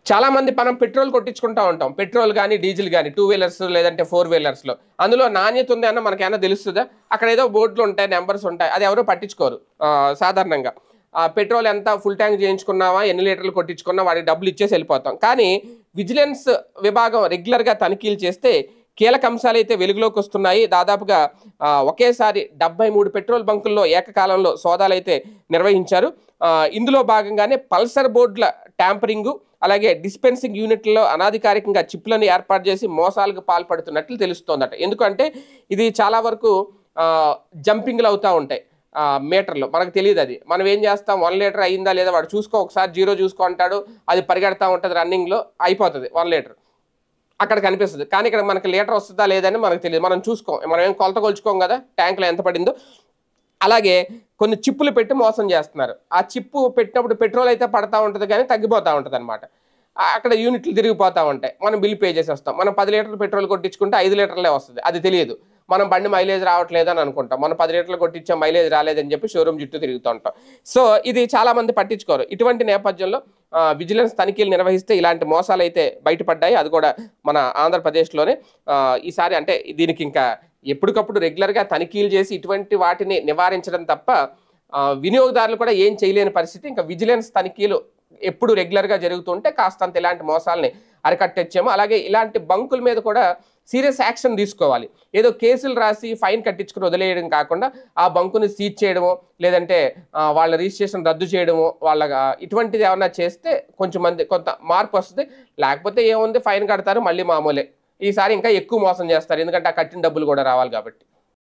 చాలామంది మనం పెట్రోల్ కొట్టించుకుంటూ ఉంటాం. పెట్రోల్ కానీ, డీజిల్ కానీ, 2 వీలర్స్ లేదంటే 4 వీలర్స్‌లో. అందులో నాణ్యత ఉంది అన్న మనకేమన్నా తెలుస్తుందా? అక్కడ ఏదో బోర్డులు ఉంటాయి, నెంబర్స్ ఉంటాయి. అది ఎవరు పట్టించుకోరు సాధారణంగా. పెట్రోల్ ఎంత ఫుల్ ట్యాంక్ చేయించుకున్నావా, ఎన్ని లీటర్లు కొట్టించుకున్నా వాడికి డబ్బులు ఇచ్చేసి వెళ్ళిపోతాం. కానీ విజిలెన్స్ విభాగం రెగ్యులర్‌గా తనిఖీలు చేస్తే కీలక అంశాలైతే వెలుగులోకి వస్తున్నాయి. దాదాపుగా ఒకేసారి 73 పెట్రోల్ బంకుల్లో ఏకకాలంలో సోదాలైతే నిర్వహించారు. ఇందులో భాగంగానే పల్సర్ బోర్డుల ట్యాంపరింగు, అలాగే డిస్పెన్సింగ్ యూనిట్లలో అనాధికారికంగా చిప్లను ఏర్పాటు చేసి మోసాలకు పాల్పడుతున్నట్లు తెలుస్తోందట. ఎందుకంటే ఇది చాలా వరకు జంపింగ్లు అవుతూ ఉంటాయి మీటర్లో. మనకు తెలియదు అది. మనం ఏం చేస్తాం, 1 లీటర్ అయిందా లేదా వాడు చూసుకో, ఒకసారి 0 చూసుకో అంటాడు. అది పరిగెడతా ఉంటుంది, రన్నింగ్లో అయిపోతుంది 1 లీటర్ అక్కడ కనిపిస్తుంది. కానీ ఇక్కడ మనకి లీటర్ వస్తుందా లేదని మనకు తెలియదు. మనం చూసుకోం, మనం ఏం కొలత కొలుచుకోం కదా ట్యాంక్లో ఎంత పడిందో. అలాగే కొన్ని చిప్పులు పెట్టి మోసం చేస్తున్నారు. ఆ చిప్పు పెట్టినప్పుడు పెట్రోల్ అయితే పడతా ఉంటుంది కానీ తగ్గిపోతూ ఉంటుంది అనమాట. అక్కడ యూనిట్లు తిరిగిపోతూ ఉంటాయి. మనం బిల్ పే చేసేస్తాం. మనం 10 లీటర్లు పెట్రోల్ కొట్టించుకుంటే 5 లీటర్లే వస్తుంది. అది తెలియదు. మనం బండి మైలేజ్ రావట్లేదు అని అనుకుంటాం. మనం 10 లీటర్లు కొట్టించాం, మైలేజ్ రాలేదని చెప్పి షోరూమ్ చుట్టూ తిరుగుతూ ఉంటాం. సో ఇది చాలామంది పట్టించుకోరు. ఇటువంటి నేపథ్యంలో విజిలెన్స్ తనిఖీలు నిర్వహిస్తే ఇలాంటి మోసాలు అయితే బయటపడ్డాయి. అది కూడా మన ఆంధ్రప్రదేశ్లోనే. ఈసారి అంటే దీనికి ఇంకా ఎప్పటికప్పుడు రెగ్యులర్గా తనిఖీలు చేసి ఇటువంటి వాటిని నివారించడం తప్ప వినియోగదారులు కూడా ఏం చేయలేని పరిస్థితి. ఇంకా విజిలెన్స్ తనిఖీలు ఎప్పుడు రెగ్యులర్గా జరుగుతుంటే కాస్తంత ఇలాంటి మోసాలని అరికట్టొచ్చేమో. అలాగే ఇలాంటి బంకుల మీద కూడా సీరియస్ యాక్షన్ తీసుకోవాలి. ఏదో కేసులు రాసి ఫైన్ కట్టించుకుని వదిలేయడం కాకుండా ఆ బంకుని సీజ్ చేయడమో, లేదంటే వాళ్ళ రిజిస్ట్రేషన్ రద్దు చేయడమో, వాళ్ళ ఇటువంటిది ఏమన్నా చేస్తే కొంత మార్పు వస్తుంది. లేకపోతే ఏముంది, ఫైన్ కడతారు, మళ్ళీ మామూలే. ఈసారి ఇంకా ఎక్కువ మోసం చేస్తారు, ఎందుకంటే ఆ కట్టిన డబ్బులు కూడా రావాలి కాబట్టి.